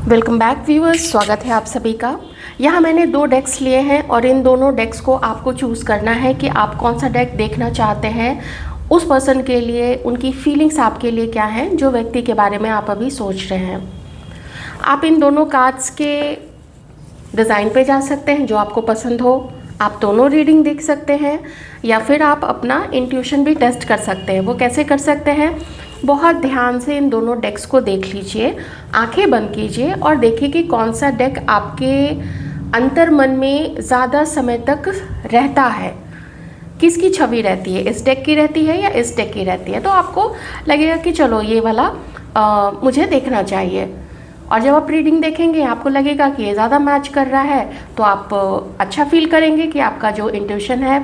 Welcome back viewers, स्वागत है आप सभी का। यहाँ मैंने दो डेक्स लिए हैं और इन दोनों डेक्स को आपको चूज़ करना है कि आप कौन सा डेक देखना चाहते हैं। उस पर्सन के लिए उनकी फीलिंग्स आपके लिए क्या हैं, जो व्यक्ति के बारे में आप अभी सोच रहे हैं। आप इन दोनों कार्ड्स के डिज़ाइन पे जा सकते हैं जो आपको पसंद हो। आप दोनों रीडिंग देख सकते हैं या फिर आप अपना इंट्यूशन भी टेस्ट कर सकते हैं। वो कैसे कर सकते हैं? बहुत ध्यान से इन दोनों डेक्स को देख लीजिए, आंखें बंद कीजिए और देखिए कि कौन सा डेक आपके अंतर मन में ज़्यादा समय तक रहता है, किसकी छवि रहती है, इस डेक की रहती है या इस डेक की रहती है। तो आपको लगेगा कि चलो ये वाला मुझे देखना चाहिए। और जब आप रीडिंग देखेंगे आपको लगेगा कि ये ज़्यादा मैच कर रहा है, तो आप अच्छा फील करेंगे कि आपका जो इंट्यूशन है,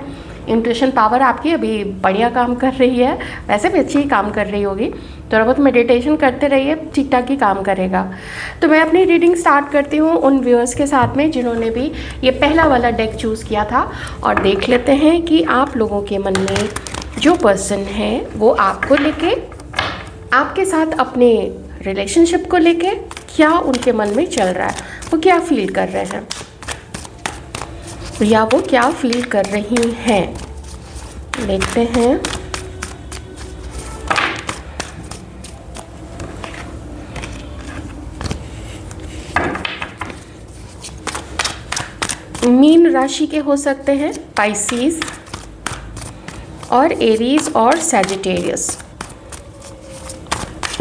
इंट्यूशन पावर आपकी अभी बढ़िया काम कर रही है। वैसे भी अच्छी ही काम कर रही होगी, थोड़ा बहुत मेडिटेशन करते रहिए, ठीक ठाक ही काम करेगा। तो मैं अपनी रीडिंग स्टार्ट करती हूँ उन व्यूअर्स के साथ में जिन्होंने भी ये पहला वाला डेक चूज़ किया था, और देख लेते हैं कि आप लोगों के मन में जो पर्सन है वो आपको लेके, आपके साथ अपने रिलेशनशिप को लेके क्या उनके मन में चल रहा है, वो क्या फील कर रहे हैं या वो क्या फील कर रही हैं। देखते हैं। मीन राशि के हो सकते हैं, पाइसेस और एरीज और सैजिटेरियस।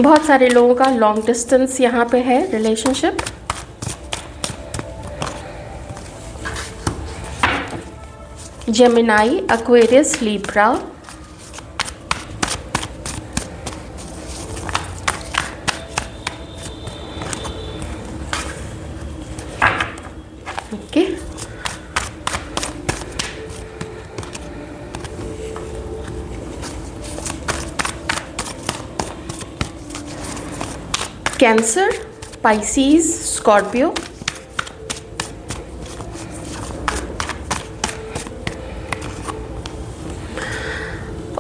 बहुत सारे लोगों का लॉन्ग डिस्टेंस यहाँ पे है relationship. Gemini, Aquarius, Libra. Okay, cancer, Pisces, Scorpio.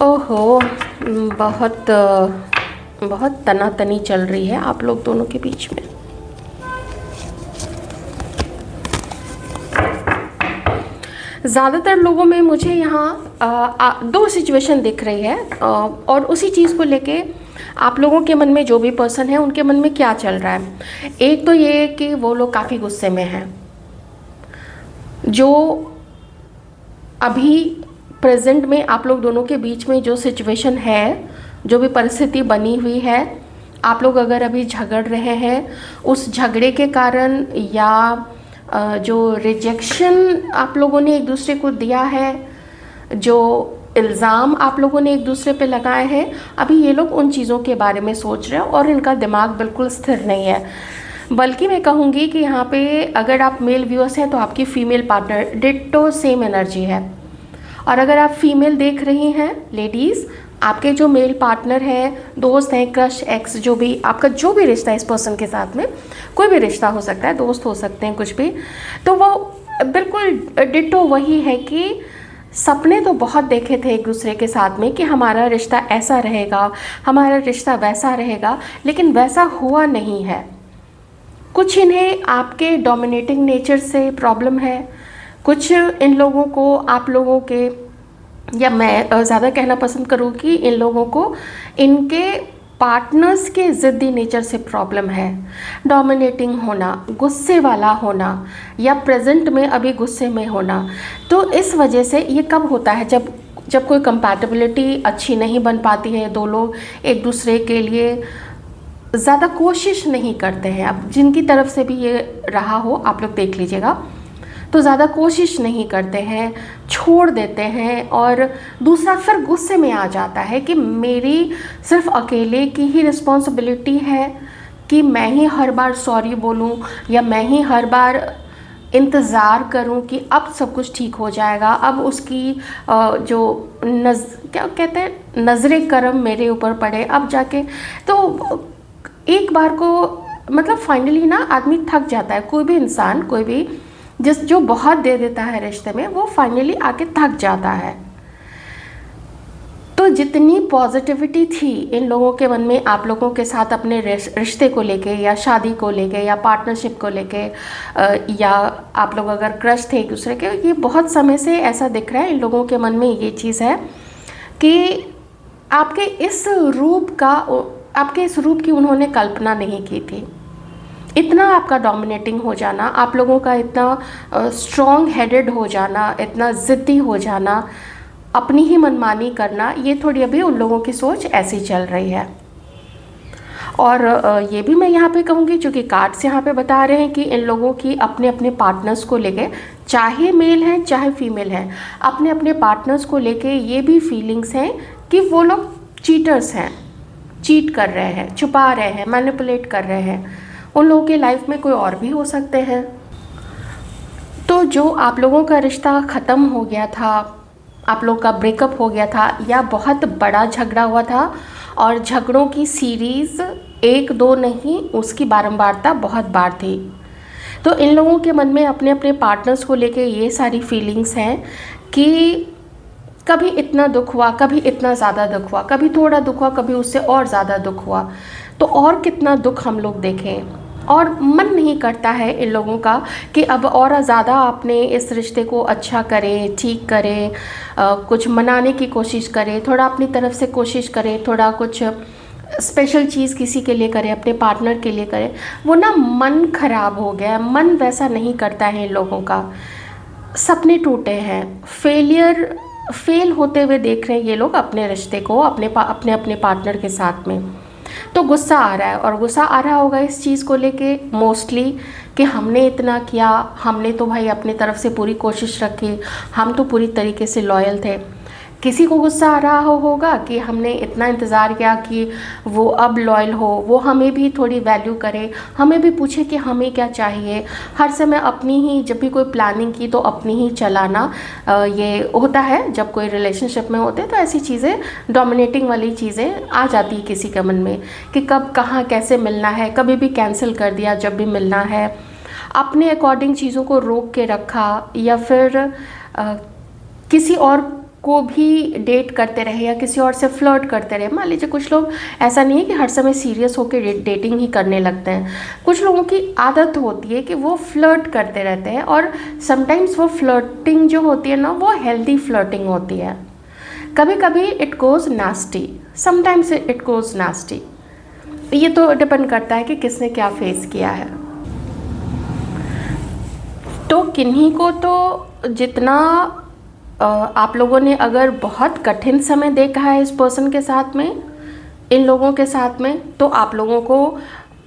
ओहो, बहुत बहुत तनातनी चल रही है आप लोग दोनों के बीच में। ज़्यादातर लोगों में मुझे यहाँ दो सिचुएशन दिख रही है, और उसी चीज़ को लेके आप लोगों के मन में जो भी पर्सन है उनके मन में क्या चल रहा है। एक तो ये कि वो लोग काफ़ी गुस्से में हैं, जो अभी प्रेजेंट में आप लोग दोनों के बीच में जो सिचुएशन है, जो भी परिस्थिति बनी हुई है, आप लोग अगर अभी झगड़ रहे हैं, उस झगड़े के कारण या जो रिजेक्शन आप लोगों ने एक दूसरे को दिया है, जो इल्ज़ाम आप लोगों ने एक दूसरे पे लगाए हैं, अभी ये लोग उन चीज़ों के बारे में सोच रहे हैं और इनका दिमाग बिल्कुल स्थिर नहीं है। बल्कि मैं कहूँगी कि यहाँ पे अगर आप मेल व्यूअर्स हैं तो आपकी female partner ditto same energy है, और अगर आप फीमेल देख रही हैं लेडीज़, आपके जो मेल पार्टनर हैं, दोस्त हैं, क्रश, एक्स, जो भी आपका जो भी रिश्ता है इस पर्सन के साथ में, कोई भी रिश्ता हो सकता है, दोस्त हो सकते हैं, कुछ भी, तो वो बिल्कुल डिट्टो वही है कि सपने तो बहुत देखे थे एक दूसरे के साथ में कि हमारा रिश्ता ऐसा रहेगा, हमारा रिश्ता वैसा रहेगा, लेकिन वैसा हुआ नहीं है। कुछ इन्हें आपके डोमिनेटिंग नेचर से प्रॉब्लम है, कुछ इन लोगों को आप लोगों के, या मैं ज़्यादा कहना पसंद करूँगी कि इन लोगों को इनके पार्टनर्स के ज़िद्दी नेचर से प्रॉब्लम है। डोमिनेटिंग होना, गुस्से वाला होना, या प्रेजेंट में अभी गुस्से में होना। तो इस वजह से ये कब होता है? जब कोई कंपैटिबिलिटी अच्छी नहीं बन पाती है, दो लोग एक दूसरे के लिए ज़्यादा कोशिश नहीं करते हैं। अब जिनकी तरफ से भी ये रहा हो, आप लोग देख लीजिएगा, तो ज़्यादा कोशिश नहीं करते हैं, छोड़ देते हैं, और दूसरा फिर गुस्से में आ जाता है कि मेरी सिर्फ अकेले की ही रिस्पॉन्सिबिलिटी है कि मैं ही हर बार सॉरी बोलूं, या मैं ही हर बार इंतज़ार करूं कि अब सब कुछ ठीक हो जाएगा, अब उसकी क्या कहते हैं, नज़रे करम मेरे ऊपर पड़े, अब जाके। तो एक बार को मतलब फाइनली ना आदमी थक जाता है। कोई भी इंसान, कोई भी जो बहुत दे देता है रिश्ते में, वो फाइनली आके थक जाता है। तो तो जितनी पॉजिटिविटी थी इन लोगों के मन में आप लोगों के साथ अपने रिश्ते को लेके या शादी को लेके या पार्टनरशिप को लेके, या आप लोग अगर क्रश थे एक दूसरे के, ये बहुत समय से ऐसा दिख रहा है इन लोगों के मन में ये चीज़ है कि आपके इस रूप की उन्होंने कल्पना नहीं की थी। इतना आपका डोमिनेटिंग हो जाना, आप लोगों का इतना स्ट्रॉन्ग हेडेड हो जाना, इतना ज़िद्दी हो जाना, अपनी ही मनमानी करना, ये थोड़ी अभी उन लोगों की सोच ऐसी चल रही है। और ये भी मैं यहाँ पे कहूँगी, चूँकि कार्ड्स यहाँ पे बता रहे हैं कि इन लोगों की अपने अपने पार्टनर्स को लेके, चाहे मेल हैं चाहे फीमेल हैं, अपने अपने पार्टनर्स को लेके ये भी फीलिंग्स हैं कि वो लोग चीटर्स हैं, चीट कर रहे हैं, छुपा रहे हैं, मैनिपुलेट कर रहे हैं। उन लोगों की लाइफ में कोई और भी हो सकते हैं। तो जो आप लोगों का रिश्ता ख़त्म हो गया था, आप लोग का ब्रेकअप हो गया था, या बहुत बड़ा झगड़ा हुआ था, और झगड़ों की सीरीज़ 1-2 नहीं, उसकी बारंबारता बहुत बार थी। तो इन लोगों के मन में अपने अपने पार्टनर्स को लेके ये सारी फीलिंग्स हैं कि कभी इतना दुख हुआ, कभी इतना ज़्यादा दुख हुआ, कभी थोड़ा दुख हुआ, कभी उससे और ज़्यादा दुख हुआ, तो और कितना दुख हम लोग देखें। और मन नहीं करता है इन लोगों का कि अब और ज़्यादा आपने इस रिश्ते को अच्छा करें, ठीक करें, कुछ मनाने की कोशिश करें, थोड़ा अपनी तरफ से कोशिश करें, थोड़ा कुछ स्पेशल चीज़ किसी के लिए करें, अपने पार्टनर के लिए करें। वो ना मन खराब हो गया, मन वैसा नहीं करता है इन लोगों का। सपने टूटे हैं, फेल होते हुए देख रहे हैं ये लोग अपने रिश्ते को, अपने पार्टनर के साथ में। तो गुस्सा आ रहा है, और गुस्सा आ रहा होगा इस चीज़ को लेके मोस्टली कि हमने इतना किया, हमने तो भाई अपनी तरफ से पूरी कोशिश रखी, हम तो पूरी तरीके से लॉयल थे। किसी को गुस्सा आ रहा होगा कि हमने इतना इंतज़ार किया कि वो अब लॉयल हो, वो हमें भी थोड़ी वैल्यू करे, हमें भी पूछे कि हमें क्या चाहिए। हर समय अपनी ही, जब भी कोई प्लानिंग की तो अपनी ही चलाना, ये होता है जब कोई रिलेशनशिप में होते हैं। तो ऐसी चीज़ें, डोमिनेटिंग वाली चीज़ें आ जाती है किसी के मन में कि कब कहाँ कैसे मिलना है, कभी भी कैंसिल कर दिया जब भी मिलना है, अपने अकॉर्डिंग चीज़ों को रोक के रखा, या फिर किसी और को भी डेट करते रहे या किसी और से फ्लर्ट करते रहे। मान लीजिए कुछ लोग, ऐसा नहीं है कि हर समय सीरियस होकर डेटिंग ही करने लगते हैं, कुछ लोगों की आदत होती है कि वो फ्लर्ट करते रहते हैं, और समटाइम्स वो फ्लर्टिंग जो होती है ना, वो हेल्दी फ्लर्टिंग होती है। कभी कभी it goes nasty, sometimes it goes nasty. ये तो डिपेंड करता है कि किसने क्या फेस किया है। तो किन्हीं को तो जितना आप लोगों ने अगर बहुत कठिन समय देखा है इस पर्सन के साथ में, इन लोगों के साथ में, तो आप लोगों को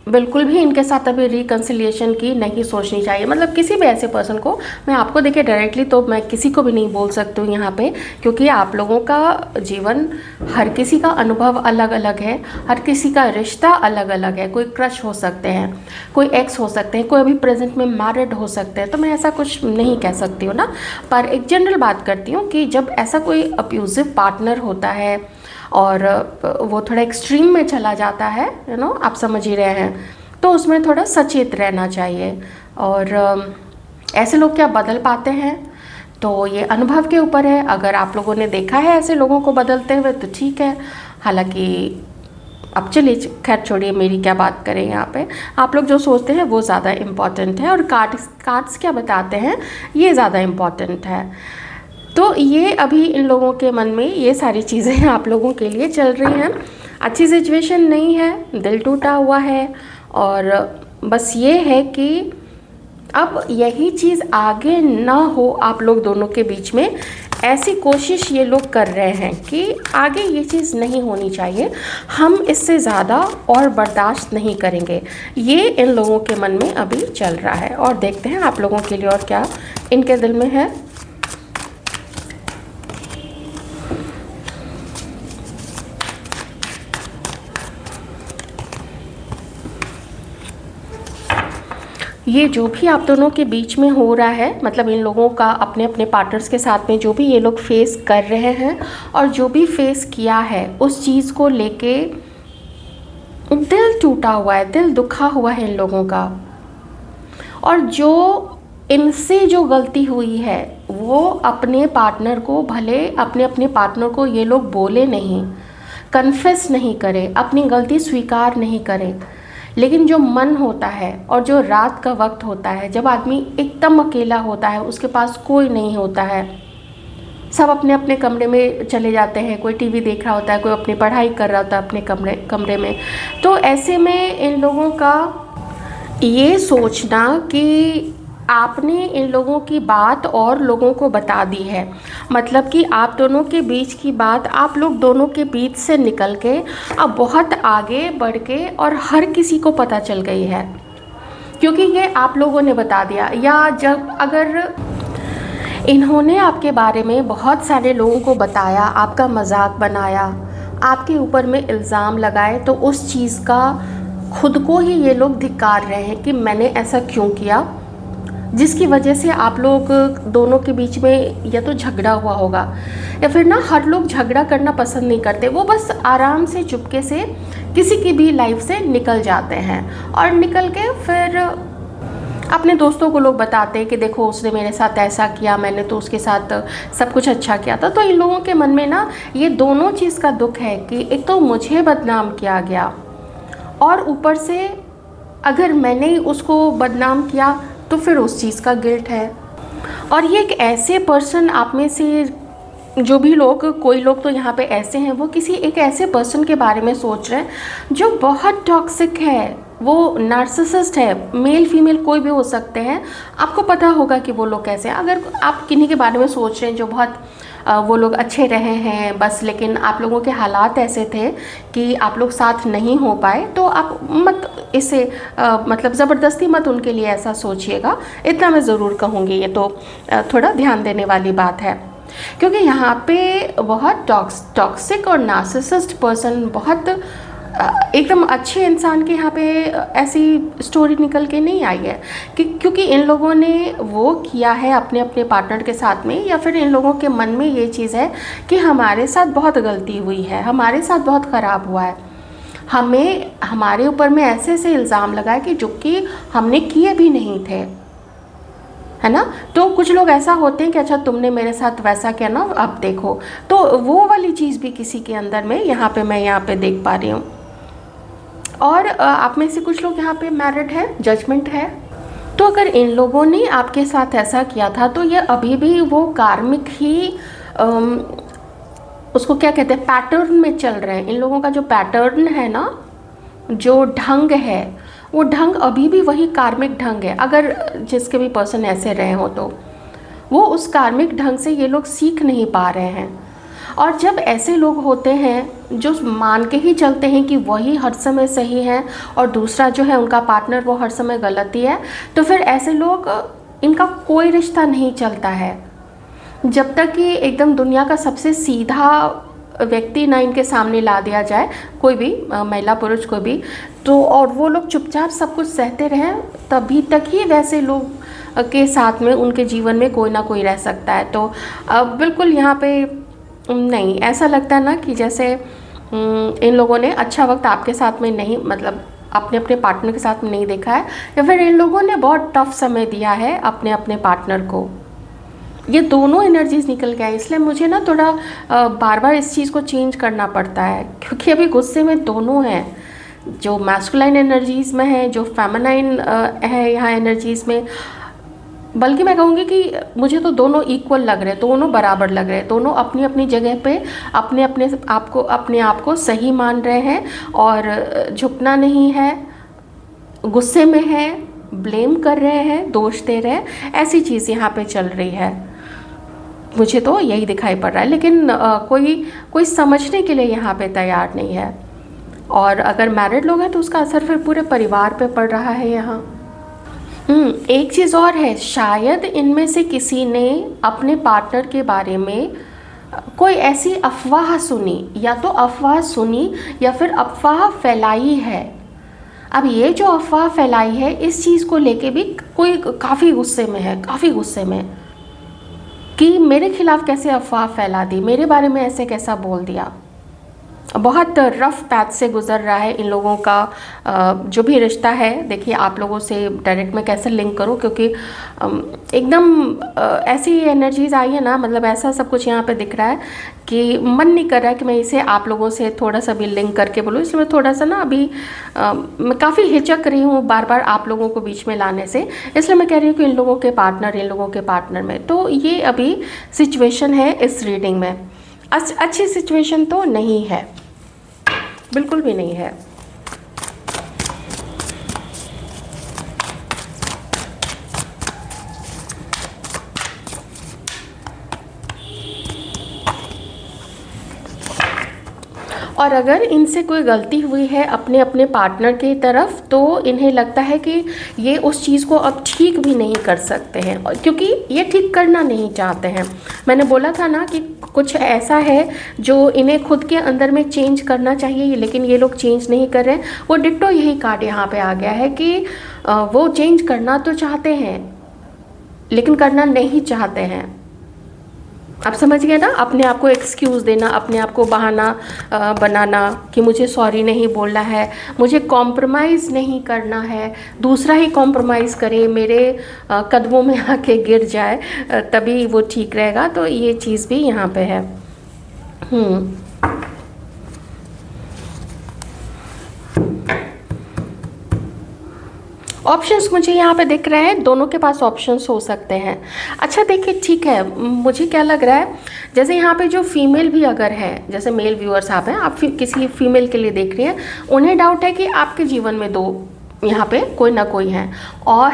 बिल्कुल भी इनके साथ अभी रिकन्सिलिएशन की नहीं सोचनी चाहिए। मतलब किसी भी ऐसे पर्सन को, मैं आपको देखिए डायरेक्टली तो मैं किसी को भी नहीं बोल सकती हूँ यहाँ पे, क्योंकि आप लोगों का जीवन, हर किसी का अनुभव अलग अलग है, हर किसी का रिश्ता अलग अलग है। कोई क्रश हो सकते हैं, कोई एक्स हो सकते हैं, कोई अभी प्रेजेंट में मैरिड हो सकते हैं। तो मैं ऐसा कुछ नहीं कह सकती हूँ ना, पर एक जनरल बात करती हूँ कि जब ऐसा कोई अब्यूज़िव पार्टनर होता है और वो थोड़ा एक्सट्रीम में चला जाता है, आप समझ ही रहे हैं, तो उसमें थोड़ा सचेत रहना चाहिए। और ऐसे लोग क्या बदल पाते हैं, तो ये अनुभव के ऊपर है। अगर आप लोगों ने देखा है ऐसे लोगों को बदलते हुए तो ठीक है, हालांकि अब चलिए खैर छोड़िए, मेरी क्या बात करें यहाँ पे। आप लोग जो सोचते हैं वो ज़्यादा इम्पॉर्टेंट है, और कार्ड्स क्या बताते हैं ये ज़्यादा इम्पॉर्टेंट है। तो ये अभी इन लोगों के मन में ये सारी चीज़ें आप लोगों के लिए चल रही हैं। अच्छी सिचुएशन नहीं है, दिल टूटा हुआ है, और बस ये है कि अब यही चीज़ आगे ना हो आप लोग दोनों के बीच में, ऐसी कोशिश ये लोग कर रहे हैं कि आगे ये चीज़ नहीं होनी चाहिए, हम इससे ज़्यादा और बर्दाश्त नहीं करेंगे। ये इन लोगों के मन में अभी चल रहा है, और देखते हैं आप लोगों के लिए और क्या इनके दिल में है। ये जो भी आप दोनों के बीच में हो रहा है, मतलब इन लोगों का अपने अपने पार्टनर्स के साथ में जो भी ये लोग फेस कर रहे हैं और जो भी फेस किया है, उस चीज़ को लेके दिल टूटा हुआ है, दिल दुखा हुआ है इन लोगों का। और जो इनसे जो गलती हुई है वो अपने पार्टनर को, भले अपने अपने पार्टनर को ये लोग बोले नहीं, कन्फेस नहीं करे, अपनी गलती स्वीकार नहीं करे, लेकिन जो मन होता है और जो रात का वक्त होता है, जब आदमी एकदम अकेला होता है, उसके पास कोई नहीं होता है, सब अपने अपने कमरे में चले जाते हैं, कोई टीवी देख रहा होता है, कोई अपनी पढ़ाई कर रहा होता है अपने कमरे में, तो ऐसे में इन लोगों का ये सोचना कि आपने इन लोगों की बात और लोगों को बता दी है, मतलब कि आप दोनों के बीच की बात आप लोग दोनों के बीच से निकल के अब बहुत आगे बढ़ के और हर किसी को पता चल गई है, क्योंकि ये आप लोगों ने बता दिया। या जब अगर इन्होंने आपके बारे में बहुत सारे लोगों को बताया, आपका मजाक बनाया, आपके ऊपर में इल्ज़ाम लगाए, तो उस चीज़ का खुद को ही ये लोग धिक्कार रहे हैं कि मैंने ऐसा क्यों किया, जिसकी वजह से आप लोग दोनों के बीच में या तो झगड़ा हुआ होगा, या फिर ना हर लोग झगड़ा करना पसंद नहीं करते, वो बस आराम से चुपके से किसी की भी लाइफ से निकल जाते हैं और निकल के फिर अपने दोस्तों को लोग बताते हैं कि देखो उसने मेरे साथ ऐसा किया, मैंने तो उसके साथ सब कुछ अच्छा किया था। तो इन लोगों के मन में ना ये दोनों चीज़ का दुख है कि एक तो मुझे बदनाम किया गया और ऊपर से अगर मैंने उसको बदनाम किया तो फिर उस चीज़ का गिल्ट है। और ये एक ऐसे पर्सन, आप में से जो भी लोग, कोई लोग तो यहाँ पे ऐसे हैं, वो किसी एक ऐसे पर्सन के बारे में सोच रहे हैं जो बहुत टॉक्सिक है, वो नार्सिसिस्ट है, मेल फीमेल कोई भी हो सकते हैं, आपको पता होगा कि वो लोग कैसे हैं। अगर आप किन्हीं के बारे में सोच रहे हैं जो बहुत वो लोग अच्छे रहे हैं बस, लेकिन आप लोगों के हालात ऐसे थे कि आप लोग साथ नहीं हो पाए, तो आप मत इसे मतलब ज़बरदस्ती मत उनके लिए ऐसा सोचिएगा, इतना मैं ज़रूर कहूँगी। ये तो थोड़ा ध्यान देने वाली बात है, क्योंकि यहाँ पे बहुत टॉक्सिक और नार्सिसिस्ट पर्सन, बहुत एकदम अच्छे इंसान के यहाँ पे ऐसी स्टोरी निकल के नहीं आई है कि क्योंकि इन लोगों ने वो किया है अपने अपने पार्टनर के साथ में, या फिर इन लोगों के मन में ये चीज़ है कि हमारे साथ बहुत गलती हुई है, हमारे साथ बहुत ख़राब हुआ है, हमें हमारे ऊपर में ऐसे ऐसे इल्ज़ाम लगाए कि जो कि हमने किए भी नहीं थे, है ना। तो कुछ लोग ऐसा होते हैं कि अच्छा तुमने मेरे साथ वैसा किया ना, अब देखो, तो वो वाली चीज़ भी किसी के अंदर में मैं यहाँ पे देख पा रही हूँ। और आप में से कुछ लोग यहाँ पे मैरिड है, जजमेंट है, तो अगर इन लोगों ने आपके साथ ऐसा किया था तो ये अभी भी वो कार्मिक ही उसको क्या कहते हैं, पैटर्न में चल रहे हैं। इन लोगों का जो पैटर्न है ना, जो ढंग है, वो ढंग अभी भी वही कार्मिक ढंग है। अगर जिसके भी पर्सन ऐसे रहे हो तो वो उस कार्मिक ढंग से ये लोग सीख नहीं पा रहे हैं। और जब ऐसे लोग होते हैं जो मान के ही चलते हैं कि वही हर समय सही है और दूसरा जो है उनका पार्टनर वो हर समय गलत ही है, तो फिर ऐसे लोग, इनका कोई रिश्ता नहीं चलता है जब तक कि एकदम दुनिया का सबसे सीधा व्यक्ति ना इनके सामने ला दिया जाए, कोई भी महिला पुरुष कोई भी, तो और वो लोग चुपचाप सब कुछ सहते रहें, तभी तक ही वैसे लोग के साथ में उनके जीवन में कोई ना कोई रह सकता है। तो बिल्कुल यहाँ पे नहीं, ऐसा लगता है ना कि जैसे इन लोगों ने अच्छा वक्त आपके साथ में नहीं, मतलब अपने अपने पार्टनर के साथ में नहीं देखा है, या फिर इन लोगों ने बहुत टफ समय दिया है अपने अपने पार्टनर को। ये दोनों एनर्जीज निकल गया है, इसलिए मुझे ना थोड़ा बार बार इस चीज़ को चेंज करना पड़ता है, क्योंकि अभी गुस्से में दोनों हैं, जो मैस्कुलाइन एनर्जीज़ में है, जो फेमिनाइन है यहाँ एनर्जीज़ में। बल्कि मैं कहूँगी कि मुझे तो दोनों इक्वल लग रहे हैं, दोनों बराबर लग रहे हैं, दोनों अपनी अपनी जगह पे अपने आप को सही मान रहे हैं और झुकना नहीं है, गुस्से में है, ब्लेम कर रहे हैं, दोष दे रहे हैं, ऐसी चीज़ यहाँ पे चल रही है। मुझे तो यही दिखाई पड़ रहा है, लेकिन कोई समझने के लिए यहाँ पे तैयार नहीं है। और अगर मैरिड लोग हैं तो उसका असर फिर पूरे परिवार पे पड़ रहा है यहाँ। एक चीज़ और है, शायद इनमें से किसी ने अपने पार्टनर के बारे में कोई ऐसी अफवाह सुनी, या तो अफवाह सुनी या फिर अफवाह फैलाई है। अब ये जो अफवाह फैलाई है, इस चीज़ को लेके भी कोई काफ़ी गुस्से में है, काफ़ी गुस्से में, कि मेरे खिलाफ कैसे अफवाह फैला दी, मेरे बारे में ऐसे कैसा बोल दिया। बहुत रफ पैथ से गुजर रहा है इन लोगों का। जो भी रिश्ता है, देखिए आप लोगों से डायरेक्ट मैं कैसे लिंक करूं, क्योंकि एकदम ऐसी एनर्जीज आई है ना, मतलब ऐसा सब कुछ यहाँ पे दिख रहा है कि मन नहीं कर रहा है कि मैं इसे आप लोगों से थोड़ा सा भी लिंक करके बोलूँ। इसलिए मैं थोड़ा सा ना अभी मैं काफ़ी हिचक रही हूँ बार बार आप लोगों को बीच में लाने से। इसलिए मैं कह रही हूँ कि इन लोगों के पार्टनर में तो ये अभी सिचुएशन है इस रीडिंग में। अच्छी सिचुएशन तो नहीं है, बिल्कुल भी नहीं है। और अगर इनसे कोई गलती हुई है अपने अपने पार्टनर की तरफ, तो इन्हें लगता है कि ये उस चीज़ को अब ठीक भी नहीं कर सकते हैं, क्योंकि ये ठीक करना नहीं चाहते हैं। मैंने बोला था ना कि कुछ ऐसा है जो इन्हें खुद के अंदर में चेंज करना चाहिए, लेकिन ये लोग चेंज नहीं कर रहे। वो डिट्टो यही कार्ड यहाँ पे आ गया है कि वो चेंज करना तो चाहते हैं लेकिन करना नहीं चाहते हैं। आप समझ गए ना, अपने आप को एक्सक्यूज़ देना, अपने आप को बहाना बनाना कि मुझे सॉरी नहीं बोलना है, मुझे कॉम्प्रोमाइज़ नहीं करना है, दूसरा ही कॉम्प्रोमाइज़ करे, मेरे कदमों में आके गिर जाए, तभी वो ठीक रहेगा। तो ये चीज़ भी यहाँ पे है। ऑप्शंस मुझे यहाँ पे दिख रहे हैं, दोनों के पास ऑप्शंस हो सकते हैं। अच्छा देखिए, ठीक है, मुझे क्या लग रहा है, जैसे यहाँ पे जो फीमेल भी अगर है, जैसे मेल व्यूअर्स आप हैं, आप किसी फीमेल के लिए देख रही हैं, उन्हें डाउट है कि आपके जीवन में दो यहाँ पे कोई ना कोई हैं। और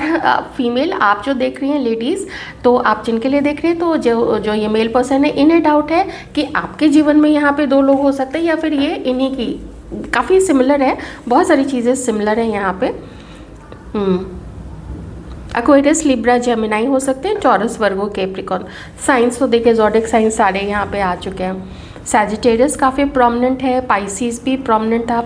फीमेल आप जो देख रही हैं लेडीज़, तो आप जिनके लिए देख रही हैं, तो जो ये मेल पर्सन है, इन्हें डाउट है कि आपके जीवन में यहाँ पे दो लोग हो सकते हैं, या फिर ये इन्हीं की काफ़ी सिमिलर है, बहुत सारी चीज़ें सिमिलर हैं यहाँ पे। एक्वेरियस, लिब्रा, जेमिनाई हो सकते हैं, टॉरस, वर्गो, कैप्रिकॉर्न। साइंस तो देखिए ज़ोडिएक साइंस सारे यहाँ पे आ चुके हैं। सैजिटेरियस काफ़ी प्रोमिनेंट है, पाइसिस भी प्रोमिनेंट था।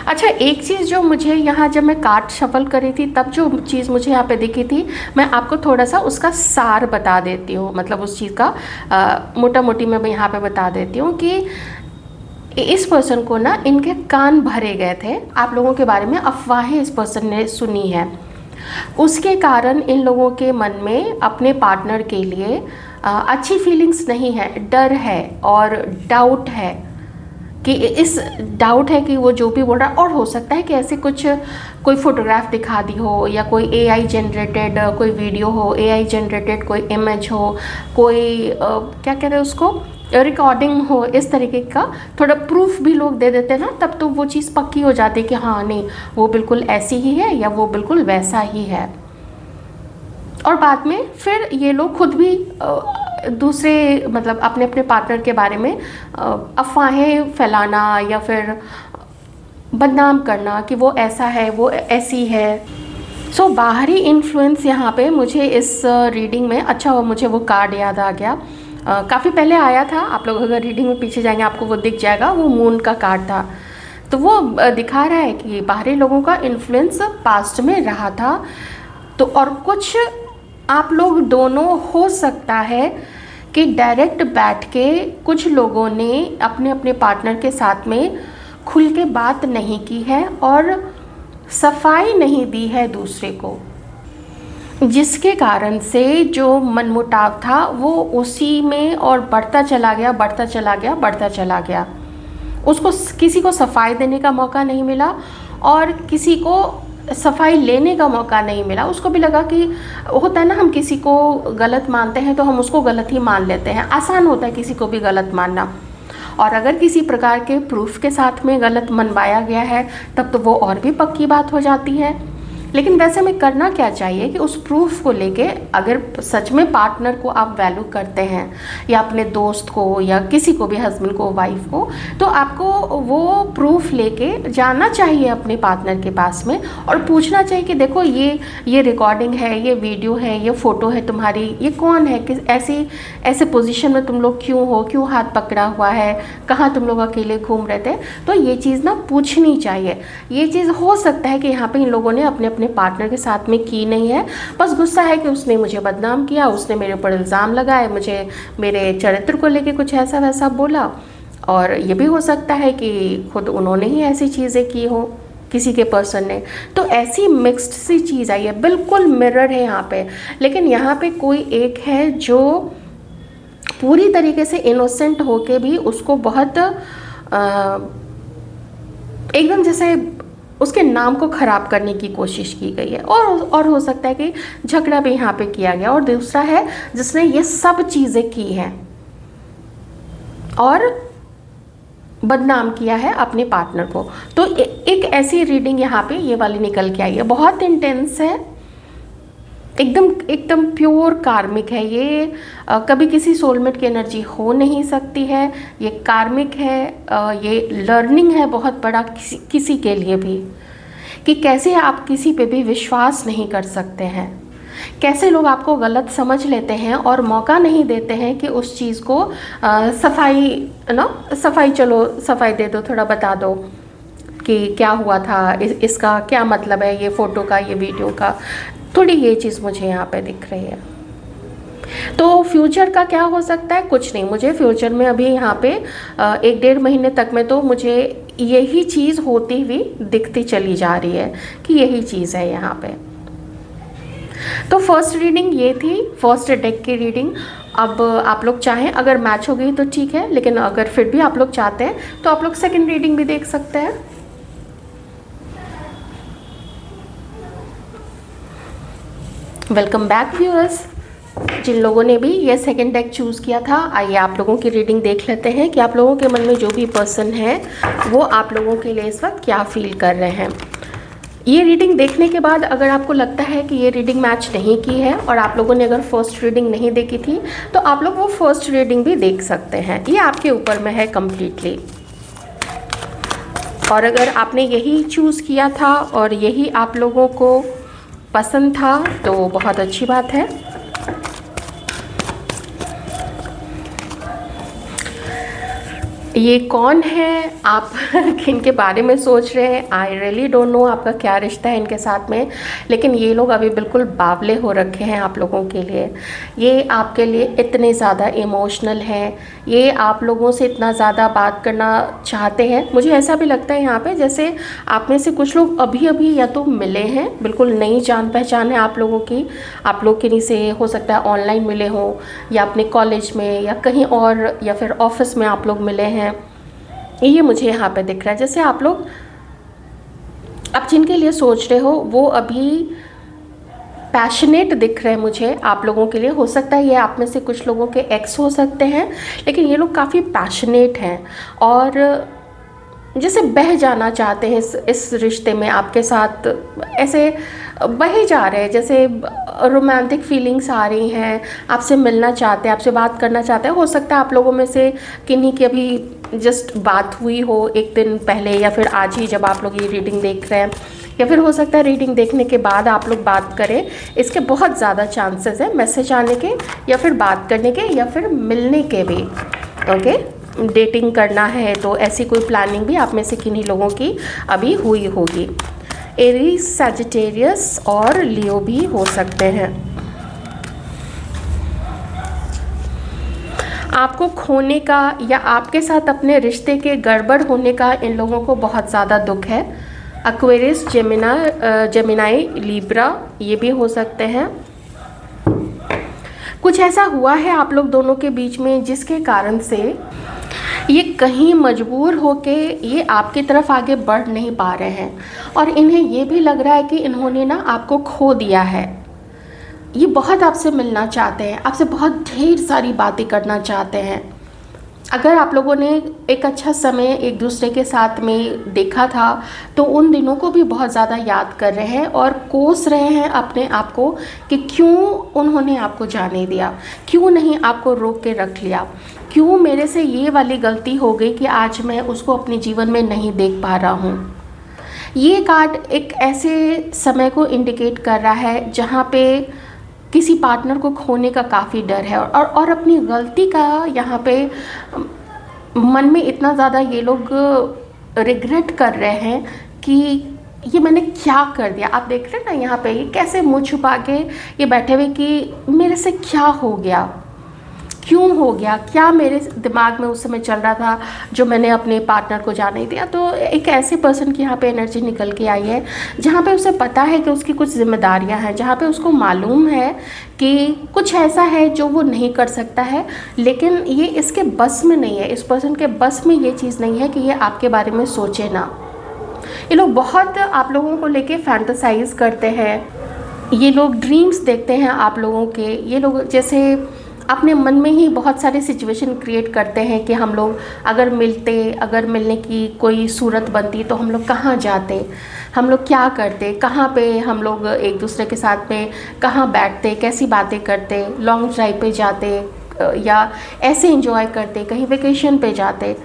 अच्छा, एक चीज़ जो मुझे यहाँ जब मैं कार्ड शफल करी थी, तब जो चीज़ मुझे यहाँ पे दिखी थी, मैं आपको थोड़ा सा उसका सार बता देती हूँ, मतलब उस चीज़ का मोटा मोटी मैं यहाँ पे बता देती हूँ कि इस पर्सन को ना इनके कान भरे गए थे, आप लोगों के बारे में अफवाहें इस पर्सन ने सुनी है, उसके कारण इन लोगों के मन में अपने पार्टनर के लिए अच्छी फीलिंग्स नहीं है, डर है और डाउट है कि वो जो भी बोल रहा है, और हो सकता है कि ऐसे कुछ कोई फोटोग्राफ दिखा दी हो, या कोई एआई जनरेटेड कोई वीडियो हो, एआई जनरेटेड कोई इमेज हो, कोई क्या कहते हैं उसको, रिकॉर्डिंग हो, इस तरीके का थोड़ा प्रूफ भी लोग दे देते हैं ना, तब तो वो चीज़ पक्की हो जाती है कि हाँ नहीं, वो बिल्कुल ऐसी ही है या वो बिल्कुल वैसा ही है। और बाद में फिर ये लोग खुद भी दूसरे मतलब अपने अपने पार्टनर के बारे में अफवाहें फैलाना या फिर बदनाम करना कि वो ऐसा है, वो ऐसी है। सो बाहरी इन्फ्लुएंस यहाँ पे मुझे इस रीडिंग में, अच्छा मुझे वो कार्ड याद आ गया, काफ़ी पहले आया था, आप लोग अगर रीडिंग में पीछे जाएंगे आपको वो दिख जाएगा, वो मून का कार्ड था। तो वो दिखा रहा है कि बाहरी लोगों का इन्फ्लुएंस पास्ट में रहा था। तो और कुछ आप लोग दोनों हो सकता है कि डायरेक्ट बैठ के कुछ लोगों ने अपने अपने पार्टनर के साथ में खुल के बात नहीं की है और सफाई नहीं दी है दूसरे को, जिसके कारण से जो मनमुटाव था वो उसी में और बढ़ता चला गया। उसको किसी को सफाई देने का मौका नहीं मिला और किसी को सफाई लेने का मौका नहीं मिला। उसको भी लगा कि होता है ना, हम किसी को गलत मानते हैं तो हम उसको गलत ही मान लेते हैं, आसान होता है किसी को भी गलत मानना। और अगर किसी प्रकार के प्रूफ के साथ में गलत मनवाया गया है तब तो वो और भी पक्की बात हो जाती है। लेकिन वैसे में करना क्या चाहिए कि उस प्रूफ को लेके, अगर सच में पार्टनर को आप वैल्यू करते हैं या अपने दोस्त को या किसी को भी, हस्बैंड को, वाइफ को, तो आपको वो प्रूफ लेके जाना चाहिए अपने पार्टनर के पास में और पूछना चाहिए कि देखो ये रिकॉर्डिंग है, ये वीडियो है, ये फ़ोटो है तुम्हारी, ये कौन है, किस ऐसे पोजीशन में तुम लोग क्यों हो, क्यों हाथ पकड़ा हुआ है, कहाँ तुम लोग अकेले घूम रहे थे। तो ये चीज़ ना पूछनी चाहिए। ये चीज़ हो सकता है कि यहाँ पे इन लोगों ने अपने पार्टनर के साथ में की नहीं है, बस गुस्सा है कि उसने मुझे बदनाम किया, उसने मेरे ऊपर इल्ज़ाम लगाए, मुझे मेरे चरित्र को लेके कुछ ऐसा वैसा बोला और ये भी हो सकता है कि खुद उन्होंने ही ऐसी चीज़ें की हो किसी के पर्सन ने। तो ऐसी मिक्स्ड सी चीज़ आई है, बिल्कुल मिरर है यहाँ पे। लेकिन यहाँ पे कोई एक है जो पूरी तरीके से इनोसेंट होके भी उसको बहुत एकदम जैसे उसके नाम को ख़राब करने की कोशिश की गई है। और हो सकता है कि झगड़ा भी यहाँ पे किया गया। और दूसरा है जिसने ये सब चीज़ें की हैं और बदनाम किया है अपने पार्टनर को। तो एक ऐसी रीडिंग यहाँ पे ये वाली निकल के आई है, बहुत इंटेंस है, एकदम प्योर कार्मिक है ये। कभी किसी सोलमेट की एनर्जी हो नहीं सकती है, ये कार्मिक है। ये लर्निंग है बहुत बड़ा किसी के लिए भी, कि कैसे आप किसी पे भी विश्वास नहीं कर सकते हैं, कैसे लोग आपको गलत समझ लेते हैं और मौका नहीं देते हैं कि उस चीज़ को चलो सफाई दे दो, थोड़ा बता दो कि क्या हुआ था, इसका क्या मतलब है, ये फ़ोटो का, ये वीडियो का। थोड़ी ये चीज़ मुझे यहाँ पे दिख रही है। तो फ्यूचर का क्या हो सकता है, कुछ नहीं। मुझे फ्यूचर में अभी यहाँ पे 1-1.5 महीने तक में तो मुझे यही चीज़ होती हुई दिखती चली जा रही है कि यही चीज़ है यहाँ पे। तो फर्स्ट रीडिंग ये थी, फर्स्ट डेक की रीडिंग। अब आप लोग चाहें अगर मैच हो गई तो ठीक है, लेकिन अगर फिर भी आप लोग चाहते हैं तो आप लोग सेकंड रीडिंग भी देख सकते हैं। Welcome back viewers. जिन लोगों ने भी ये सेकंड डेक चूज़ किया था, आइए आप लोगों की रीडिंग देख लेते हैं कि आप लोगों के मन में जो भी पर्सन है वो आप लोगों के लिए इस वक्त क्या फील कर रहे हैं। ये रीडिंग देखने के बाद अगर आपको लगता है कि ये रीडिंग मैच नहीं की है और आप लोगों ने अगर फर्स्ट रीडिंग नहीं देखी थी तो आप लोग वो फर्स्ट रीडिंग भी देख सकते हैं, ये आपके ऊपर में है कम्प्लीटली। और अगर आपने यही चूज़ किया था और यही आप लोगों को पसंद था तो बहुत अच्छी बात है। ये कौन है, आप किन के बारे में सोच रहे हैं, आई रियली डोंट नो आपका क्या रिश्ता है इनके साथ में। लेकिन ये लोग अभी बिल्कुल बावले हो रखे हैं आप लोगों के लिए। ये आपके लिए इतने ज़्यादा इमोशनल हैं, ये आप लोगों से इतना ज़्यादा बात करना चाहते हैं। मुझे ऐसा भी लगता है यहाँ पे जैसे आप में से कुछ लोग अभी अभी या तो मिले हैं, बिल्कुल नई जान पहचान है आप लोगों की। आप लोग किन्हीं से हो सकता है ऑनलाइन मिले हों या अपने कॉलेज में या कहीं और या फिर ऑफिस में आप लोग मिले हैं। ये मुझे यहाँ पे दिख रहा है जैसे आप लोग अब जिनके लिए सोच रहे हो वो अभी पैशनेट दिख रहे हैं मुझे आप लोगों के लिए। हो सकता है ये आप में से कुछ लोगों के एक्स हो सकते हैं, लेकिन ये लोग काफ़ी पैशनेट हैं और जैसे बह जाना चाहते हैं इस रिश्ते में आपके साथ, ऐसे बहे जा रहे हैं, जैसे रोमांटिक फीलिंग्स आ रही हैं, आपसे मिलना चाहते हैं, आपसे बात करना चाहते हैं। हो सकता है आप लोगों में से किन्हीं की अभी जस्ट बात हुई हो एक दिन पहले या फिर आज ही जब आप लोग ये रीडिंग देख रहे हैं, या फिर हो सकता है रीडिंग देखने के बाद आप लोग बात करें। इसके बहुत ज़्यादा चांसेस हैं मैसेज आने के या फिर बात करने के या फिर मिलने के भी। ओके, डेटिंग करना है तो ऐसी कोई प्लानिंग भी आप में से किन्हीं लोगों की अभी हुई होगी। एरीज, सैजिटेरियस और लियो भी हो सकते हैं। आपको खोने का या आपके साथ अपने रिश्ते के गड़बड़ होने का इन लोगों को बहुत ज़्यादा दुख है। एक्वेरियस, जेमिनाई, लिब्रा ये भी हो सकते हैं। कुछ ऐसा हुआ है आप लोग दोनों के बीच में जिसके कारण से ये कहीं मजबूर होके ये आपकी तरफ आगे बढ़ नहीं पा रहे हैं और इन्हें ये भी लग रहा है कि इन्होंने ना आपको खो दिया है। ये बहुत आपसे मिलना चाहते हैं, आपसे बहुत ढेर सारी बातें करना चाहते हैं। अगर आप लोगों ने एक अच्छा समय एक दूसरे के साथ में देखा था तो उन दिनों को भी बहुत ज़्यादा याद कर रहे हैं और कोस रहे हैं अपने आप को कि क्यों उन्होंने आपको जाने दिया, क्यों नहीं आपको रोक के रख लिया, क्यों मेरे से ये वाली गलती हो गई कि आज मैं उसको अपने जीवन में नहीं देख पा रहा हूँ। ये कार्ड एक ऐसे समय को इंडिकेट कर रहा है जहाँ पे किसी पार्टनर को खोने का काफ़ी डर है और अपनी गलती का यहाँ पे मन में इतना ज़्यादा ये लोग रिग्रेट कर रहे हैं कि ये मैंने क्या कर दिया। आप देख रहे हैं ना यहाँ पे ये कैसे मुँह छुपा के ये बैठे हुए कि मेरे से क्या हो गया। क्यों हो गया, क्या मेरे दिमाग में उस समय चल रहा था जो मैंने अपने पार्टनर को जाने नहीं दिया। तो एक ऐसे पर्सन की यहाँ पे एनर्जी निकल के आई है जहाँ पे उसे पता है कि उसकी कुछ जिम्मेदारियाँ हैं, जहाँ पे उसको मालूम है कि कुछ ऐसा है जो वो नहीं कर सकता है, लेकिन ये इसके बस में नहीं है, इस पर्सन के बस में ये चीज़ नहीं है कि ये आपके बारे में सोचे ना। ये लोग बहुत आप लोगों को लेके फैंटेसाइज करते हैं, ये लोग ड्रीम्स देखते हैं आप लोगों के। ये लोग जैसे अपने मन में ही बहुत सारे सिचुएशन क्रिएट करते हैं कि हम लोग अगर मिलने की कोई सूरत बनती तो हम लोग कहाँ जाते, हम लोग क्या करते, कहाँ पे हम लोग एक दूसरे के साथ में कहाँ बैठते, कैसी बातें करते, लॉन्ग ड्राइव पे जाते या ऐसे एंजॉय करते, कहीं वेकेशन पे जाते।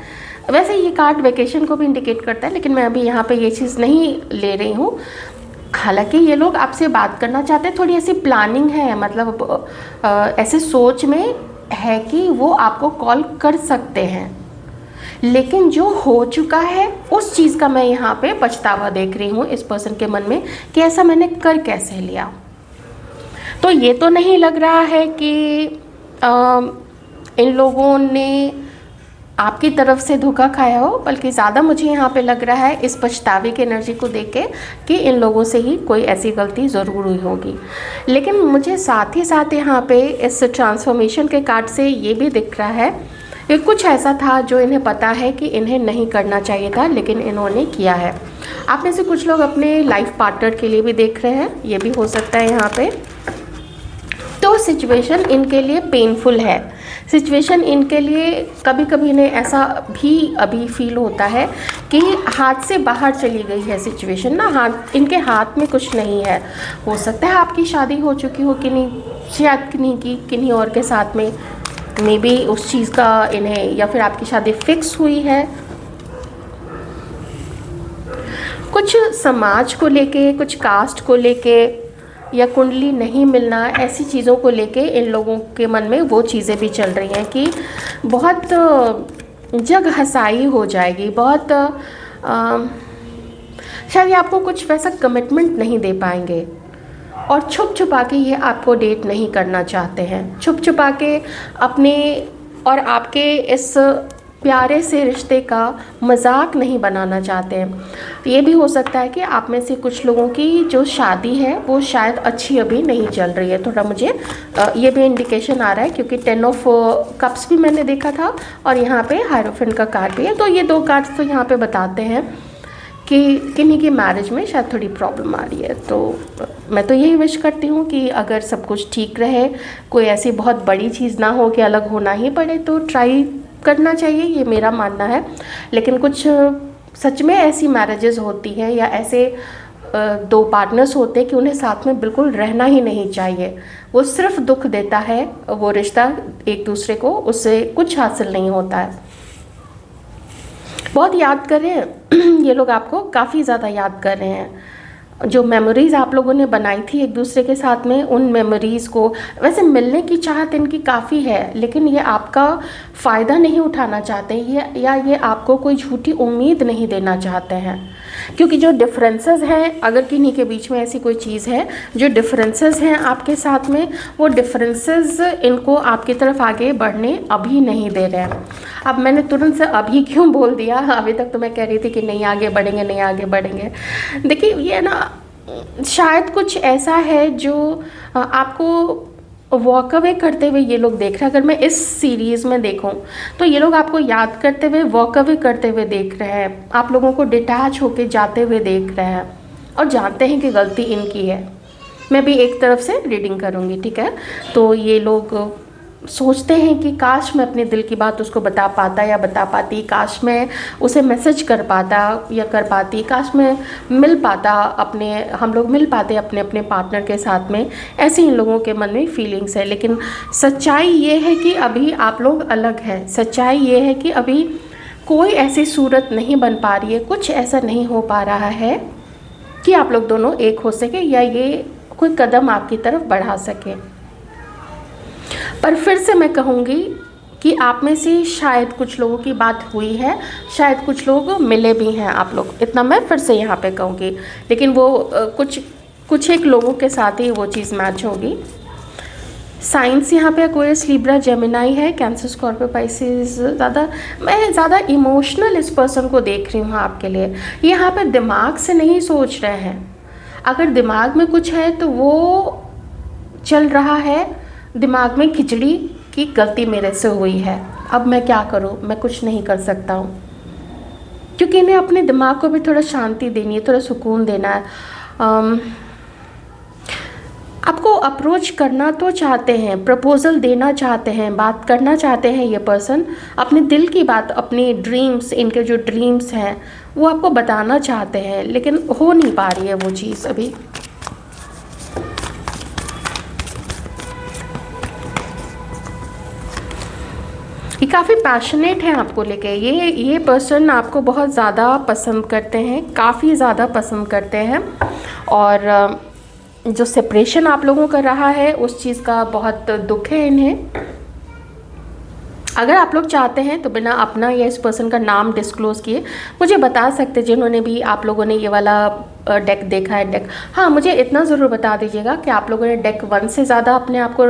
वैसे ये कार्ड वेकेशन को भी इंडिकेट करता है, लेकिन मैं अभी यहाँ पे ये चीज़ नहीं ले रही हूँ। हालांकि ये लोग आपसे बात करना चाहते हैं, थोड़ी ऐसी प्लानिंग है, मतलब ऐसे सोच में है कि वो आपको कॉल कर सकते हैं, लेकिन जो हो चुका है उस चीज़ का मैं यहाँ पे पछतावा देख रही हूँ इस पर्सन के मन में कि ऐसा मैंने कर कैसे लिया। तो ये तो नहीं लग रहा है कि इन लोगों ने आपकी तरफ से धोखा खाया हो, बल्कि ज़्यादा मुझे यहाँ पे लग रहा है इस पछतावे की एनर्जी को देख के कि इन लोगों से ही कोई ऐसी गलती ज़रूर हुई होगी। लेकिन मुझे साथ ही साथ यहाँ पे इस ट्रांसफॉर्मेशन के कार्ड से ये भी दिख रहा है कि कुछ ऐसा था जो इन्हें पता है कि इन्हें नहीं करना चाहिए था, लेकिन इन्होंने किया है। आप में से कुछ लोग अपने लाइफ पार्टनर के लिए भी देख रहे हैं, ये भी हो सकता है यहाँ पे। तो सिचुएशन इनके लिए पेनफुल है, सिचुएशन इनके लिए कभी कभी इन्हें ऐसा भी अभी फील होता है कि हाथ से बाहर चली गई है सिचुएशन ना, हाथ इनके हाथ में कुछ नहीं है। हो सकता है आपकी शादी हो चुकी हो कि नहीं, शायद किन्हीं और के साथ में, मे बी उस चीज़ का इन्हें, या फिर आपकी शादी फिक्स हुई है। कुछ समाज को लेके, कुछ कास्ट को लेके या कुंडली नहीं मिलना, ऐसी चीज़ों को लेके इन लोगों के मन में वो चीज़ें भी चल रही हैं कि बहुत जग हंसाई हो जाएगी, बहुत शायद आपको कुछ वैसा कमिटमेंट नहीं दे पाएंगे, और छुप छुपा के ये आपको डेट नहीं करना चाहते हैं, छुप छुपा के अपने और आपके इस प्यारे से रिश्ते का मजाक नहीं बनाना चाहते हैं। ये भी हो सकता है कि आप में से कुछ लोगों की जो शादी है वो शायद अच्छी अभी नहीं चल रही है, थोड़ा मुझे ये भी इंडिकेशन आ रहा है, क्योंकि 10 ऑफ कप्स भी मैंने देखा था और यहाँ पे हायरोफेंट का कार्ड भी है। तो ये दो कार्ड्स तो यहाँ पे बताते हैं कि किन्हीं की मैरिज में शायद थोड़ी प्रॉब्लम आ रही है। तो मैं तो यही विश करती हूँ कि अगर सब कुछ ठीक रहे, कोई ऐसी बहुत बड़ी चीज़ ना हो कि अलग होना ही पड़े, तो ट्राई करना चाहिए, ये मेरा मानना है। लेकिन कुछ सच में ऐसी मैरिजेस होती हैं या ऐसे दो पार्टनर्स होते हैं कि उन्हें साथ में बिल्कुल रहना ही नहीं चाहिए, वो सिर्फ दुख देता है वो रिश्ता एक दूसरे को, उससे कुछ हासिल नहीं होता है। बहुत याद कर रहे हैं ये लोग, आपको काफ़ी ज़्यादा याद कर रहे हैं। जो मेमोरीज़ आप लोगों ने बनाई थी एक दूसरे के साथ में, उन मेमोरीज़ को, वैसे मिलने की चाहत इनकी काफ़ी है, लेकिन ये आपका फ़ायदा नहीं उठाना चाहते ये आपको कोई झूठी उम्मीद नहीं देना चाहते हैं। क्योंकि जो डिफरेंसेस हैं, अगर किन्हीं के बीच में ऐसी कोई चीज़ है, जो डिफरेंसेस हैं आपके साथ में, वो डिफरेंसेस इनको आपकी तरफ आगे बढ़ने अभी नहीं दे रहे हैं। अब मैंने तुरंत से अभी क्यों बोल दिया, अभी तक तो मैं कह रही थी कि नहीं आगे बढ़ेंगे, नहीं आगे बढ़ेंगे। देखिए ये ना, शायद कुछ ऐसा है जो आपको वॉक अवे करते हुए ये लोग देख रहे हैं। अगर मैं इस सीरीज़ में देखूं तो ये लोग आपको याद करते हुए, वॉक अवे करते हुए देख रहे हैं, आप लोगों को डिटैच होके जाते हुए देख रहे हैं, और जानते हैं कि गलती इनकी है। मैं भी एक तरफ से रीडिंग करूँगी, ठीक है। तो ये लोग सोचते हैं कि काश मैं अपने दिल की बात उसको बता पाता या बता पाती, काश मैं उसे मैसेज कर पाता या कर पाती, काश मैं मिल पाता, हम लोग मिल पाते अपने अपने पार्टनर के साथ में। ऐसे इन लोगों के मन में फीलिंग्स है। लेकिन सच्चाई ये है कि अभी आप लोग अलग हैं। सच्चाई ये है कि अभी कोई ऐसी सूरत नहीं बन पा रही है, कुछ ऐसा नहीं हो पा रहा है कि आप लोग दोनों एक हो सके या ये कोई कदम आपकी तरफ बढ़ा सके। पर फिर से मैं कहूँगी कि आप में से शायद कुछ लोगों की बात हुई है, शायद कुछ लोग मिले भी हैं आप लोग, इतना मैं फिर से यहाँ पे कहूँगी। लेकिन वो कुछ एक लोगों के साथ ही वो चीज़ मैच होगी। साइंस यहाँ पे एक्वेरियस, लिब्रा, जेमिनाई है, कैंसर, स्कॉर्पियो, पाइसेस। मैं ज़्यादा इमोशनल इस पर्सन को देख रही हूँ आपके लिए। ये यहाँ पे दिमाग से नहीं सोच रहे हैं। अगर दिमाग में कुछ है तो वो चल रहा है दिमाग में खिचड़ी की गलती मेरे से हुई है, अब मैं क्या करूँ, मैं कुछ नहीं कर सकता हूँ। क्योंकि इन्हें अपने दिमाग को भी थोड़ा शांति देनी है, थोड़ा सुकून देना है। आपको अप्रोच करना तो चाहते हैं, प्रपोजल देना चाहते हैं, बात करना चाहते हैं। ये पर्सन अपने दिल की बात, अपने ड्रीम्स, इनके जो ड्रीम्स हैं वो आपको बताना चाहते हैं, लेकिन हो नहीं पा रही है वो चीज़ अभी। ये काफ़ी पैशनेट है आपको लेके। ये पर्सन आपको बहुत ज़्यादा पसंद करते हैं, काफ़ी ज़्यादा पसंद करते हैं। और जो सेपरेशन आप लोगों का रहा है उस चीज़ का बहुत दुख है इन्हें। अगर आप लोग चाहते हैं तो बिना अपना या इस पर्सन का नाम डिस्क्लोज़ किए मुझे बता सकते, जिन्होंने भी आप लोगों ने ये वाला डेक देखा है डेक। हाँ, मुझे इतना ज़रूर बता दीजिएगा कि आप लोगों ने डेक 1 से ज़्यादा अपने आप को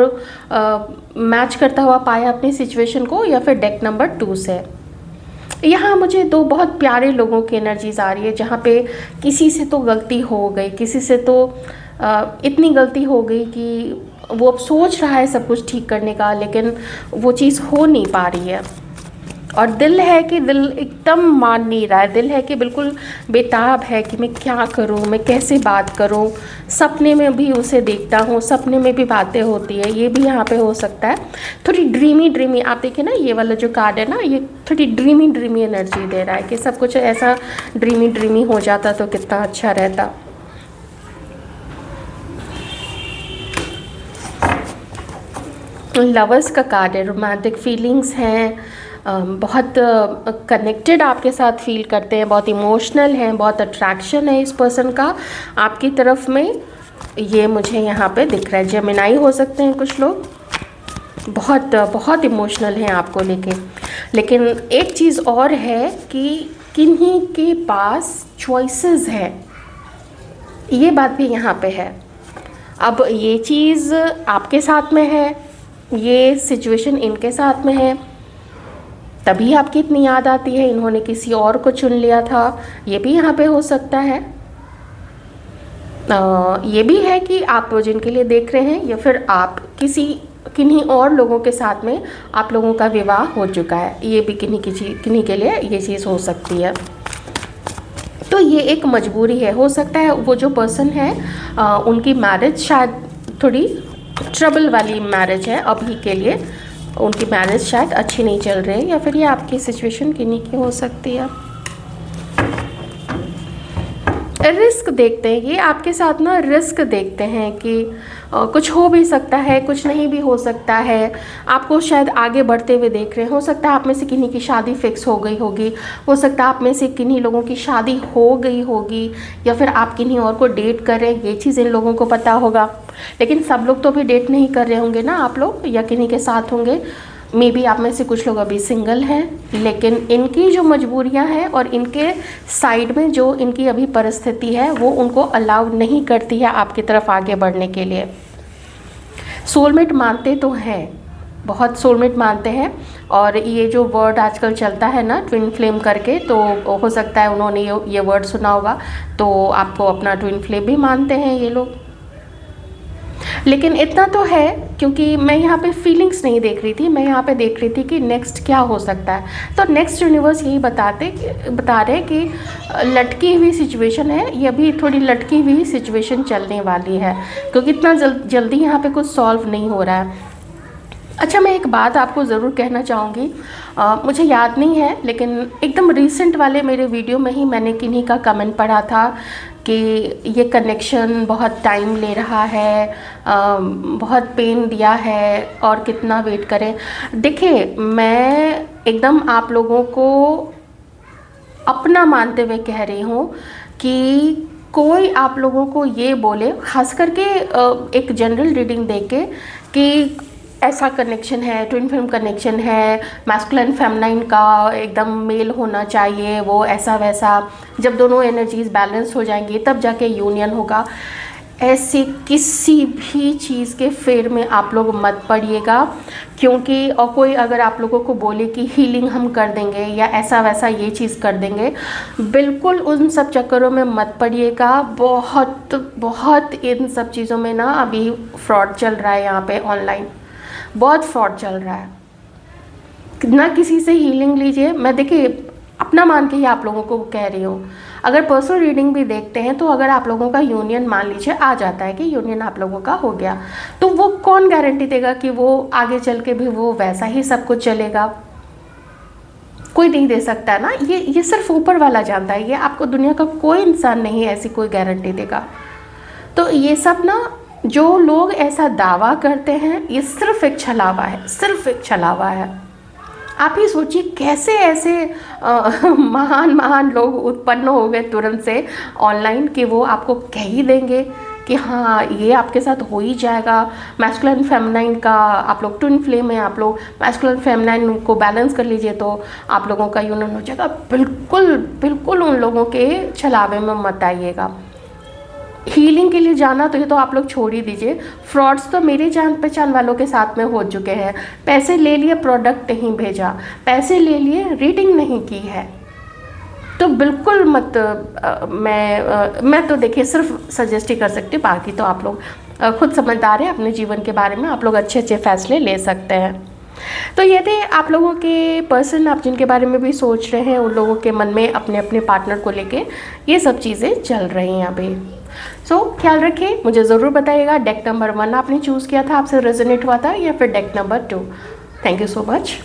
मैच करता हुआ पाया अपनी सिचुएशन को, या फिर डेक नंबर 2 से। यहाँ मुझे 2 बहुत प्यारे लोगों की एनर्जीज आ रही है, जहाँ पे किसी से तो गलती हो गई, किसी से तो इतनी गलती हो गई कि वो अब सोच रहा है सब कुछ ठीक करने का, लेकिन वो चीज़ हो नहीं पा रही है। और दिल है कि दिल एकदम मान नहीं रहा है, दिल है कि बिल्कुल बेताब है कि मैं क्या करूं, मैं कैसे बात करूं। सपने में भी उसे देखता हूं, सपने में भी बातें होती है, ये भी यहाँ पे हो सकता है। थोड़ी ड्रीमी आप देखिए ना, ये वाला जो कार्ड है ना, ये थोड़ी ड्रीमी एनर्जी दे रहा है कि सब कुछ ऐसा ड्रीमी हो जाता तो कितना अच्छा रहता। लवर्स का कार्ड है, रोमांटिक फीलिंग्स हैं, बहुत कनेक्टेड आपके साथ फील करते हैं, बहुत इमोशनल हैं, बहुत अट्रैक्शन है इस पर्सन का आपकी तरफ में, ये मुझे यहाँ पे दिख रहा है। जेमिनाई हो सकते हैं कुछ लोग, बहुत इमोशनल हैं आपको लेके। लेकिन एक चीज़ और है कि किन्हीं के पास चॉइसेस है, ये बात भी यहाँ पे है। अब ये चीज़ आपके साथ में है, ये सिचुएशन इनके साथ में है, तभी आपकी इतनी याद आती है, इन्होंने किसी और को चुन लिया था, ये भी यहाँ पे हो सकता है। ये भी है कि आप जिनके लिए देख रहे हैं, या फिर आप किन्हीं और लोगों के साथ में आप लोगों का विवाह हो चुका है, ये भी किन्हीं के लिए ये चीज़ हो सकती है। तो ये एक मजबूरी है, हो सकता है वो जो पर्सन है उनकी मैरिज शायद थोड़ी ट्रबल वाली मैरिज है अभी के लिए, उनकी मैरिज शायद अच्छी नहीं चल रही है, या फिर ये आपकी सिचुएशन किन्हीं की हो सकती है। रिस्क देखते हैं, ये आपके साथ ना रिस्क देखते हैं कि कुछ हो भी सकता है, कुछ नहीं भी हो सकता है। आपको शायद आगे बढ़ते हुए देख रहे हैं, हो सकता है आप में से किन्हीं की शादी फिक्स हो गई होगी, हो सकता है आप में से किन्हीं लोगों की शादी हो गई होगी, या फिर आप किन्हीं और को डेट कर रहे हैं, ये चीज़ इन लोगों को पता होगा। लेकिन सब लोग तो भी डेट नहीं कर रहे होंगे ना आप लोग, या किन्हीं के साथ होंगे। मे बी आप में से कुछ लोग अभी सिंगल हैं, लेकिन इनकी जो मजबूरियां हैं और इनके साइड में जो इनकी अभी परिस्थिति है वो उनको अलाउ नहीं करती है आपकी तरफ आगे बढ़ने के लिए। सोलमेट मानते तो हैं, बहुत सोलमेट मानते हैं, और ये जो वर्ड आजकल चलता है ना ट्विन फ्लेम करके, तो हो सकता है उन्होंने ये वर्ड सुना होगा, तो आपको अपना ट्विन फ्लेम भी मानते हैं ये लोग। लेकिन इतना तो है, क्योंकि मैं यहाँ पे फीलिंग्स नहीं देख रही थी, मैं यहाँ पे देख रही थी कि नेक्स्ट क्या हो सकता है। तो नेक्स्ट यूनिवर्स यही बता रहे कि लटकी हुई सिचुएशन है, ये अभी थोड़ी लटकी हुई सिचुएशन चलने वाली है, क्योंकि इतना जल्दी यहाँ पे कुछ सॉल्व नहीं हो रहा है। अच्छा, मैं एक बात आपको ज़रूर कहना चाहूँगी, मुझे याद नहीं है, लेकिन एकदम रिसेंट वाले मेरे वीडियो में ही मैंने किन्हीं का कमेंट पढ़ा था कि ये कनेक्शन बहुत टाइम ले रहा है, बहुत पेन दिया है और कितना वेट करें। देखिए, मैं एकदम आप लोगों को अपना मानते हुए कह रही हूँ कि कोई आप लोगों को ये बोले, खास करके एक जनरल रीडिंग देके कि ऐसा कनेक्शन है, ट्विन फ्लेम कनेक्शन है, मैस्कुलिन फेमिनाइन का एकदम मेल होना चाहिए, वो ऐसा वैसा, जब दोनों एनर्जीज बैलेंस हो जाएंगी तब जाके यूनियन होगा। ऐसे किसी भी चीज़ के फेर में आप लोग मत पड़िएगा, क्योंकि और कोई अगर आप लोगों को बोले कि हीलिंग हम कर देंगे या ऐसा वैसा ये चीज़ कर देंगे, बिल्कुल उन सब चक्करों में मत पड़िएगा। बहुत बहुत इन सब चीज़ों में ना अभी फ्रॉड चल रहा है, यहाँ पे ऑनलाइन बहुत फ्रॉड चल रहा है। ना किसी से हीलिंग लीजिए। मैं देखिए अपना मान के ही आप लोगों को कह रही हूँ, अगर पर्सनल रीडिंग भी देखते हैं तो अगर आप लोगों का यूनियन मान लीजिए आ जाता है कि यूनियन आप लोगों का हो गया, तो वो कौन गारंटी देगा कि वो आगे चल के भी वो वैसा ही सब कुछ चलेगा? कोई नहीं दे सकता है ना। ये सिर्फ ऊपर वाला जानता है, ये आपको दुनिया का कोई इंसान नहीं ऐसी कोई गारंटी देगा। तो ये सब ना जो लोग ऐसा दावा करते हैं, ये सिर्फ एक छलावा है, सिर्फ एक छलावा है। आप ही सोचिए कैसे ऐसे महान महान लोग उत्पन्न हो गए तुरंत से ऑनलाइन कि वो आपको कह ही देंगे कि हाँ ये आपके साथ हो ही जाएगा। मैस्कुलिन फेमिनाइन का आप लोग ट्विन फ्लेम है, आप लोग मैस्कुलिन फेमिनाइन को बैलेंस कर लीजिए तो आप लोगों का यूनियन हो जाएगा। बिल्कुल बिल्कुल उन लोगों के छलावे में मत आइएगा। हीलिंग के लिए जाना तो ये तो आप लोग छोड़ ही दीजिए। फ्रॉड्स तो मेरे जान पहचान वालों के साथ में हो चुके हैं। पैसे ले लिए, प्रोडक्ट नहीं भेजा, पैसे ले लिए, रीडिंग नहीं की है। तो बिल्कुल मत मैं तो देखिए सिर्फ सजेस्ट ही कर सकती हूँ, बाकी तो आप लोग खुद समझदार हैं अपने जीवन के बारे में, आप लोग अच्छे अच्छे फैसले ले सकते हैं। तो ये थे आप लोगों के पर्सन, आप जिनके बारे में भी सोच रहे हैं, उन लोगों के मन में अपने अपने पार्टनर को लेके ये सब चीज़ें चल रही हैं अभी। सो ख्याल रखिए, मुझे ज़रूर बताइएगा डेक नंबर 1 आपने चूज़ किया था, आपसे रेजोनेट हुआ था, या फिर deck number 2। Thank you so much.